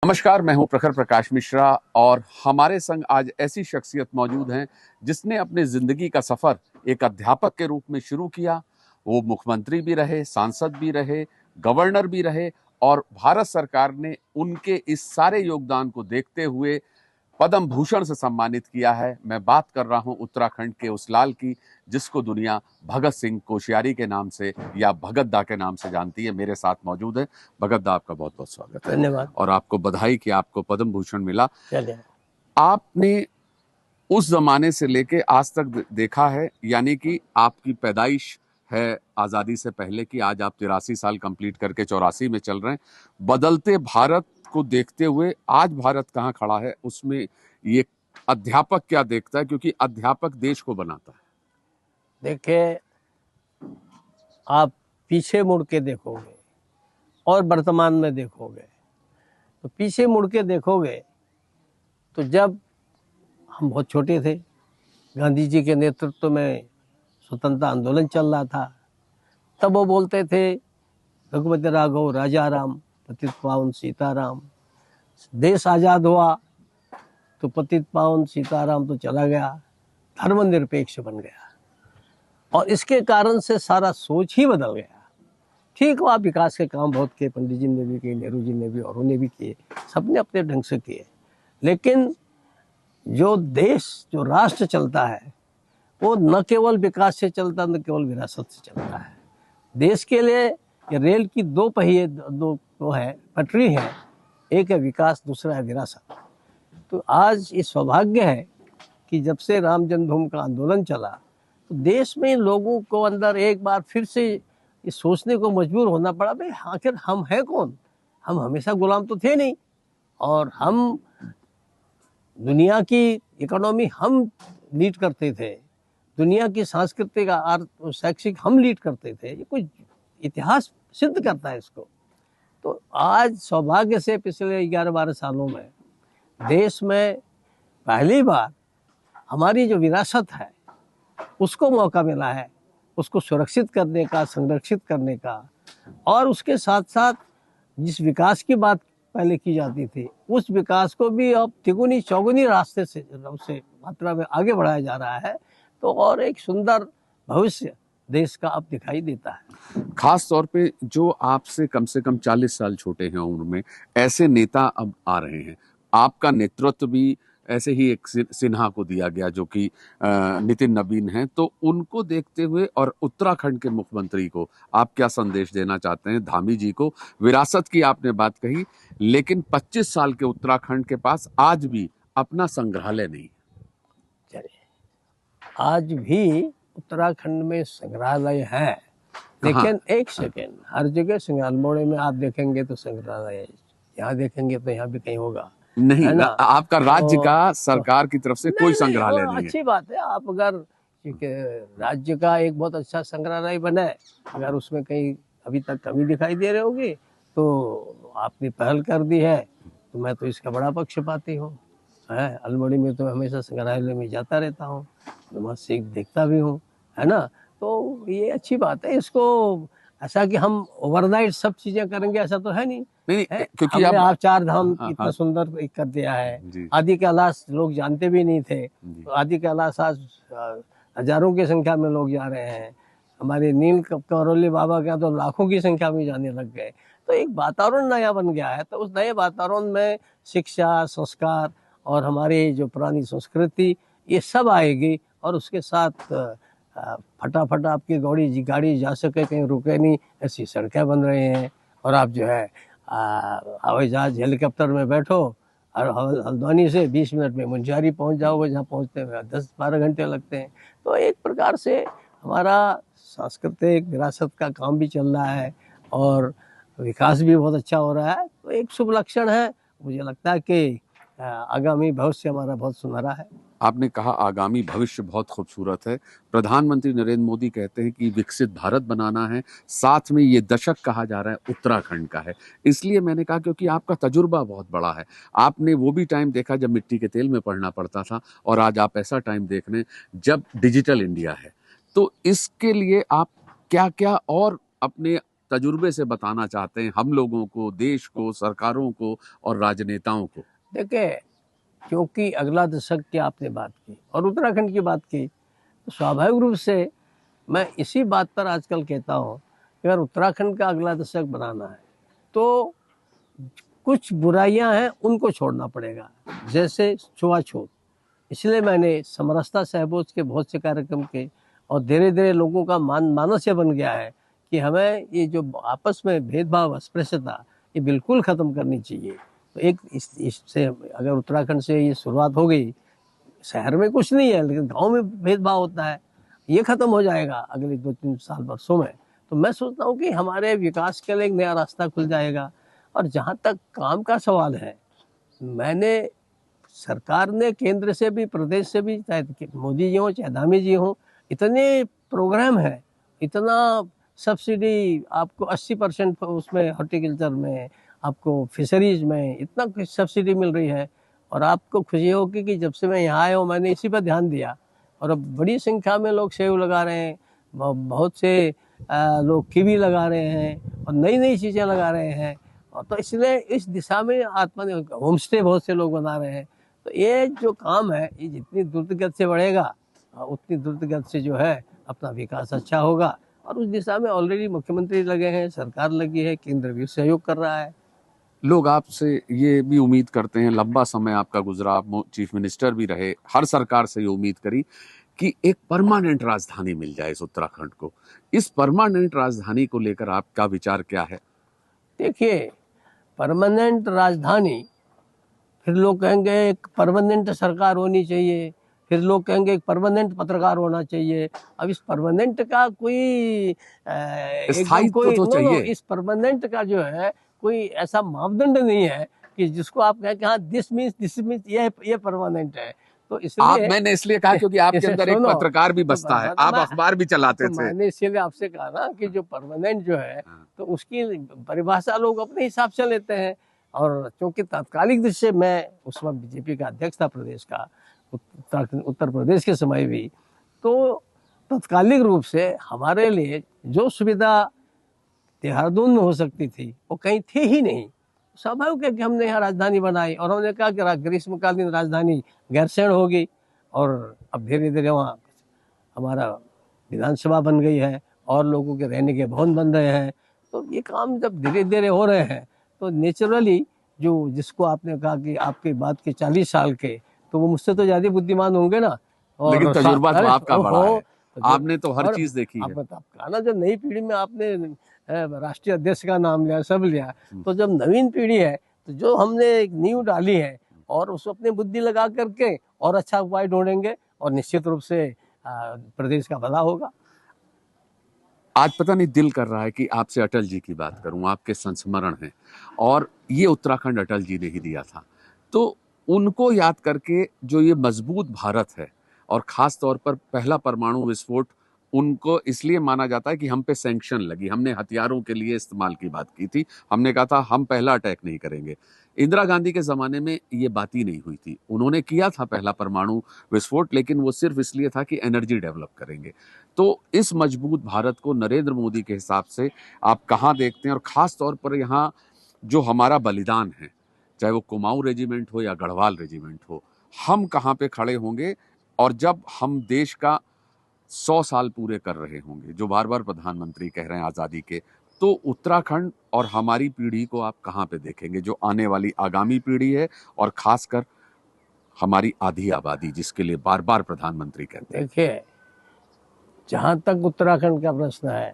नमस्कार, मैं हूं प्रखर प्रकाश मिश्रा और हमारे संग आज ऐसी शख्सियत मौजूद हैं जिसने अपने जिंदगी का सफर एक अध्यापक के रूप में शुरू किया। वो मुख्यमंत्री भी रहे, सांसद भी रहे, गवर्नर भी रहे और भारत सरकार ने उनके इस सारे योगदान को देखते हुए पद्म भूषण से सम्मानित किया है। मैं बात कर रहा हूं उत्तराखंड के उस लाल की जिसको दुनिया भगत सिंह कोश्यारी के नाम से या भगत दा के नाम से जानती है। मेरे साथ मौजूद है भगत दा, आपका बहुत बहुत स्वागत है। धन्यवाद और आपको बधाई कि आपको पद्म भूषण मिला। चलिए। आपने उस जमाने से लेके आज तक देखा है, यानी कि आपकी पैदाइश है आजादी से पहले की, आज आप 83 साल कंप्लीट करके 84 में चल रहे हैं। बदलते भारत को देखते हुए आज भारत कहाँ खड़ा है, उसमें ये अध्यापक क्या देखता है, क्योंकि अध्यापक देश को बनाता है। देखिए, आप पीछे मुड़ के देखोगे और वर्तमान में देखोगे तो पीछे मुड़ के देखोगे तो जब हम बहुत छोटे थे, गांधी जी के नेतृत्व में स्वतंत्रता आंदोलन चल रहा था, तब वो बोलते थे रघुपति राघव राजा राम, पतित पावन सीताराम। देश आज़ाद हुआ तो पतित पावन सीताराम तो चला गया, धर्मनिरपेक्ष बन गया और इसके कारण से सारा सोच ही बदल गया। ठीक हुआ, विकास के काम बहुत किए, पंडित जी ने भी किए, नेहरू जी ने भी, औरों ने भी किए, सबने अपने ढंग से किए, लेकिन जो देश, जो राष्ट्र चलता है वो न केवल विकास से चलता, न केवल विरासत से चलता है। देश के लिए ये रेल की दो पहिए, दो है, पटरी है, एक है विकास, दूसरा है विरासत। तो आज ये सौभाग्य है कि जब से राम जन्मभूमि का आंदोलन चला तो देश में लोगों को अंदर एक बार फिर से ये सोचने को मजबूर होना पड़ा, भाई आखिर हम हैं कौन? हम हमेशा गुलाम तो थे नहीं, और हम दुनिया की इकोनॉमी हम लीड करते थे, दुनिया की सांस्कृतिक और शैक्षिक हम लीड करते थे। ये कोई इतिहास सिद्ध करता है इसको। तो आज सौभाग्य से पिछले 11-12 सालों में देश में पहली बार हमारी जो विरासत है उसको मौका मिला है, उसको सुरक्षित करने का, संरक्षित करने का, और उसके साथ साथ जिस विकास की बात पहले की जाती थी उस विकास को भी अब तिगुनी चौगुनी रास्ते से मात्रा में आगे बढ़ाया जा रहा है। तो और एक सुंदर भविष्य देश का अब दिखाई देता है। खास तौर पे जो आपसे कम से कम 40 साल छोटे हैं उम्र में, ऐसे नेता अब आ रहे हैं। आपका नेतृत्व भी ऐसे ही एक सिन्हा को दिया गया जो कि नितिन नवीन हैं। तो उनको देखते हुए और उत्तराखंड के मुख्यमंत्री को आप क्या संदेश देना चाहते हैं? धामी जी को विरासत की आपने बात कही, लेकिन 25 साल के उत्तराखंड के पास आज भी अपना संग्रहालय नहीं। चलिए, आज भी उत्तराखंड में संग्रहालय है, लेकिन एक सेकेंड, हर जगह संग्रहालय, अल्मोड़े में आप देखेंगे तो संग्रहालय है, यहाँ देखेंगे तो यहाँ भी कहीं होगा नहीं, आपका राज्य तो, का सरकार की तरफ से कोई संग्रहालय नहीं है। अच्छी बात है, आप अगर राज्य का एक बहुत अच्छा संग्रहालय बना है, अगर उसमें कहीं अभी तक कमी दिखाई दे रही होगी तो आपने पहल कर दी है, तो मैं तो इसका बड़ा पक्षपाती हूँ। अल्मोड़ी में तो हमेशा संग्रहालय में जाता रहता हूँ, तो मैं सीख देखता भी हूँ, है ना। तो ये अच्छी बात है। इसको ऐसा कि हम ओवरनाइट सब चीजें करेंगे ऐसा तो है नहीं, क्योंकि आप 4 धाम इतना सुंदर कर दिया है। आदि कैलाश लोग जानते भी नहीं थे, तो आदि कैलाश आज हजारों की संख्या में लोग जा रहे हैं। हमारे नील करौली बाबा के तो लाखों की संख्या में जाने लग गए। तो एक वातावरण नया बन गया है। तो उस नए वातावरण में शिक्षा, संस्कार और हमारी जो पुरानी संस्कृति, ये सब आएगी, और उसके साथ फटाफट आपकी गाड़ी जा सके, कहीं रुके नहीं, ऐसी सड़कें बन रही हैं। और आप जो है हवाई जहाज, हेलीकॉप्टर में बैठो और हल्द्वानी से 20 मिनट में मुंशियारी पहुंच जाओगे, जहाँ पहुंचते हुए 10-12 घंटे लगते हैं। तो एक प्रकार से हमारा सांस्कृतिक विरासत का काम भी चल रहा है और विकास भी बहुत अच्छा हो रहा है। तो एक शुभ लक्षण है। मुझे लगता है कि आगामी भविष्य हमारा बहुत सुनहरा है। आपने कहा आगामी भविष्य बहुत खूबसूरत है। प्रधानमंत्री नरेंद्र मोदी कहते हैं कि विकसित भारत बनाना है, साथ में ये दशक कहा जा रहा है उत्तराखंड का है। इसलिए मैंने कहा क्योंकि आपका तजुर्बा बहुत बड़ा है। आपने वो भी टाइम देखा जब मिट्टी के तेल में पढ़ना पड़ता था, और आज आप ऐसा टाइम देख रहे हैं जब डिजिटल इंडिया है। तो इसके लिए आप क्या क्या और अपने तजुर्बे से बताना चाहते हैं हम लोगों को, देश को, सरकारों को और राजनेताओं को? देखिए, क्योंकि अगला दशक की आपने बात की और उत्तराखंड की बात की, तो स्वाभाविक रूप से मैं इसी बात पर आजकल कहता हूँ कि अगर उत्तराखंड का अगला दशक बनाना है तो कुछ बुराइयां हैं उनको छोड़ना पड़ेगा, जैसे छुआछूत। इसलिए मैंने समरसता सहबोज के बहुत से कार्यक्रम के और धीरे धीरे लोगों का मानस्य बन गया है कि हमें ये जो आपस में भेदभाव, अस्पृश्यता, ये बिल्कुल ख़त्म करनी चाहिए। तो एक इससे अगर उत्तराखंड से ये शुरुआत हो गई, शहर में कुछ नहीं है लेकिन गांव में भेदभाव होता है, ये खत्म हो जाएगा अगले 2-3 साल वर्षों में, तो मैं सोचता हूँ कि हमारे विकास के लिए एक नया रास्ता खुल जाएगा। और जहाँ तक काम का सवाल है, मैंने सरकार ने केंद्र से भी, प्रदेश से भी, चाहे मोदी जी हो चाहे धामी जी हो, इतने प्रोग्राम है, इतना सब्सिडी आपको 80% उसमें हॉर्टिकल्चर में, आपको फिशरीज में इतना कुछ सब्सिडी मिल रही है। और आपको खुशी होगी कि जब से मैं यहाँ आया हूँ मैंने इसी पर ध्यान दिया और अब बड़ी संख्या में लोग सेब लगा रहे हैं, बहुत से लोग कीवी लगा रहे हैं और नई नई चीज़ें लगा रहे हैं। और तो इसलिए इस दिशा में होम स्टे बहुत से लोग बना रहे हैं। तो ये जो काम है ये जितनी द्रुत गति से बढ़ेगा उतनी द्रुत गति से जो है अपना विकास अच्छा होगा। और उस दिशा में ऑलरेडी मुख्यमंत्री लगे हैं, सरकार लगी है, केंद्र भी सहयोग कर रहा है। लोग आपसे ये भी उम्मीद करते हैं, लंबा समय आपका गुजरा, आप चीफ मिनिस्टर भी रहे, हर सरकार से ये उम्मीद करी कि एक परमानेंट राजधानी मिल जाए इस उत्तराखंड को। इस परमानेंट राजधानी को लेकर आपका विचार क्या है? देखिए, परमानेंट राजधानी, फिर लोग कहेंगे एक परमानेंट सरकार होनी चाहिए, फिर लोग कहेंगे एक परमानेंट पत्रकार होना चाहिए। अब इस परमानेंट का कोई स्थायित्व तो चाहिए। इस परमानेंट का जो है कोई ऐसा मापदंड नहीं है कि जिसको आप कहें कि हाँ दिस मीन्स ये परमानेंट है। तो इसलिए मैंने इसलिए कहा क्योंकि आपके अंदर एक पत्रकार भी बसता है, आप अखबार भी चलाते थे। मैंने इसीलिए आपसे कहा ना कि जो परमानेंट जो है तो उसकी परिभाषा लोग अपने हिसाब से लेते हैं। और क्योंकि तात्कालिक दृष्टि से मैं उस वक्त बीजेपी का अध्यक्ष था प्रदेश का, उत्तर प्रदेश के समय भी, तो तात्कालिक रूप से हमारे लिए जो सुविधा देहरादून में हो सकती थी वो कहीं थी ही नहीं। स्वाभाविक है कि हमने यहाँ राजधानी बनाई और हमने कहा कि ग्रीष्मकालीन राजधानी गैरसैंण होगी। और अब धीरे धीरे वहाँ हमारा विधानसभा बन गई है और लोगों के रहने के भवन बन रहे हैं। तो ये काम जब धीरे धीरे हो रहे हैं तो नेचुरली जो जिसको आपने कहा कि आपकी बात के 40 साल के, तो वो मुझसे तो ज्यादा बुद्धिमान होंगे ना। और लेकिन तजुर्बा तो आपका बड़ा है, आपने तो हर और चीज देखी है। कहा ना, जब नई पीढ़ी में आपने राष्ट्रीय अध्यक्ष का नाम लिया, सब लिया, तो जब नवीन पीढ़ी है तो जो हमने एक नींव डाली है और उसको अपनी बुद्धि लगा करके और अच्छा उपाय ढूंढेंगे और निश्चित रूप से प्रदेश का भला होगा। आज पता नहीं दिल कर रहा है कि आपसे अटल जी की बात करूं, आपके संस्मरण हैं और ये उत्तराखंड अटल जी ने ही दिया था, तो उनको याद करके जो ये मजबूत भारत है और खास तौर पर पहला परमाणु विस्फोट उनको इसलिए माना जाता है कि हम पे सैंक्शन लगी, हमने हथियारों के लिए इस्तेमाल की बात की थी, हमने कहा था हम पहला अटैक नहीं करेंगे। इंदिरा गांधी के ज़माने में ये बात ही नहीं हुई थी, उन्होंने किया था पहला परमाणु विस्फोट, लेकिन वो सिर्फ इसलिए था कि एनर्जी डेवलप करेंगे। तो इस मजबूत भारत को नरेंद्र मोदी के हिसाब से आप कहाँ देखते हैं? और ख़ास तौर पर यहाँ जो हमारा बलिदान है, चाहे वो कुमाऊं रेजिमेंट हो या गढ़वाल रेजिमेंट हो, हम कहाँ पे खड़े होंगे? और जब हम देश का 100 साल पूरे कर रहे होंगे, जो बार बार प्रधानमंत्री कह रहे हैं आज़ादी के, तो उत्तराखंड और हमारी पीढ़ी को आप कहाँ पे देखेंगे, जो आने वाली आगामी पीढ़ी है और खासकर हमारी आधी आबादी जिसके लिए बार बार प्रधानमंत्री कहते हैं? देखिए, जहाँ तक उत्तराखंड का प्रश्न है,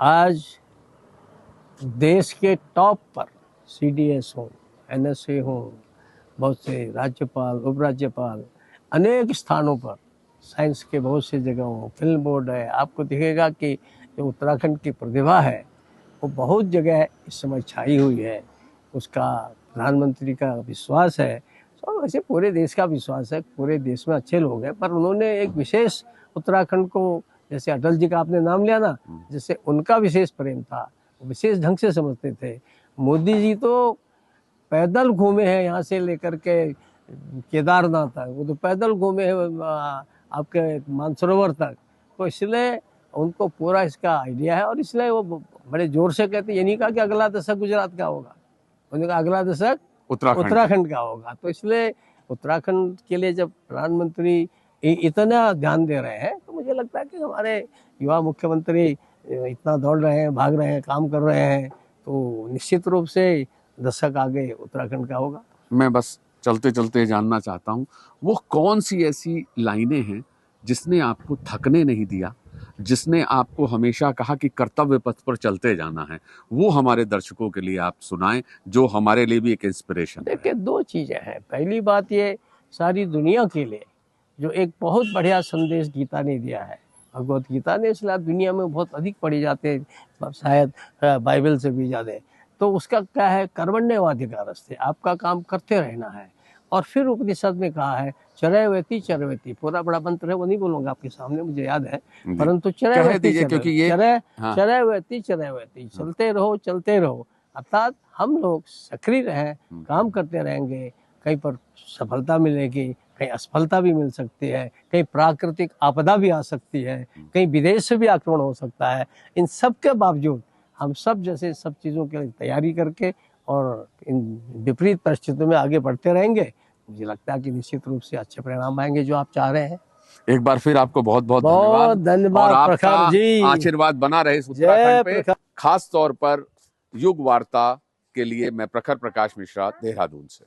आज देश के टॉप पर CDS हो, NSA हो, बहुत से राज्यपाल, उपराज्यपाल, अनेक स्थानों पर साइंस के बहुत सी जगहों, फिल्म बोर्ड है, आपको दिखेगा कि जो उत्तराखंड की प्रतिभा है वो बहुत जगह इस समय छाई हुई है। उसका प्रधानमंत्री का विश्वास है, तो वैसे पूरे देश का विश्वास है, पूरे देश में अच्छे लोग हैं, पर उन्होंने एक विशेष उत्तराखंड को, जैसे अटल जी का आपने नाम लिया ना, जैसे उनका विशेष प्रेम था, विशेष ढंग से समझते थे। मोदी जी तो पैदल घूमे हैं यहाँ से लेकर के केदारनाथ तक, वो तो पैदल घूमे हैं आपके मानसरोवर तक। तो इसलिए उनको पूरा इसका आइडिया है, और इसलिए वो बड़े जोर से कहते हैं। ये नहीं कहा कि अगला दशक गुजरात का होगा, उन्होंने कहा अगला दशक उत्तराखंड का होगा। तो इसलिए उत्तराखंड के लिए जब प्रधानमंत्री इतना ध्यान दे रहे हैं, तो मुझे लगता है कि हमारे युवा मुख्यमंत्री इतना दौड़ रहे हैं, भाग रहे हैं, काम कर रहे हैं, तो निश्चित रूप से दशक आगे उत्तराखंड का होगा। मैं बस चलते चलते जानना चाहता हूँ, वो कौन सी ऐसी लाइनें हैं जिसने आपको थकने नहीं दिया, जिसने आपको हमेशा कहा कि कर्तव्य पथ पर चलते जाना है, वो हमारे दर्शकों के लिए आप सुनाएं, जो हमारे लिए भी एक इंस्पिरेशन है। देखिए, दो चीजें हैं। पहली बात, ये सारी दुनिया के लिए जो एक बहुत बढ़िया संदेश गीता ने दिया है, भगवत गीता ने, इसलिए दुनिया में बहुत अधिक पढ़े जाते हैं, शायद बाइबल से भी ज्यादा। तो उसका क्या है, कर्मण्येवाधिकारस्ते, आपका काम करते रहना है। और फिर उपनिषद में कहा है चरैवेति चरैवेति, पूरा बड़ा मंत्र है, वो नहीं बोलूंगा आपके सामने, मुझे याद है, परंतु चरैवेति चरैवेति चरैवेति, चलते रहो चलते रहो। अर्थात हम लोग सक्रिय रहें, काम करते रहेंगे, कहीं पर सफलता मिलेगी, कहीं असफलता भी मिल सकती है, कहीं प्राकृतिक आपदा भी आ सकती है, कहीं विदेश से भी आक्रमण हो सकता है। इन सब के बावजूद हम सब जैसे सब चीज़ों के लिए तैयारी करके और इन विपरीत परिस्थितियों में आगे बढ़ते रहेंगे, मुझे लगता है कि निश्चित रूप से अच्छे परिणाम आएंगे जो आप चाह रहे हैं। एक बार फिर आपको बहुत बहुत धन्यवाद और आपका प्रखर जी, आशीर्वाद बना रहे इस उत्तराखंड पे। खास तौर पर युग वार्ता के लिए मैं प्रखर प्रकाश मिश्रा, देहरादून से।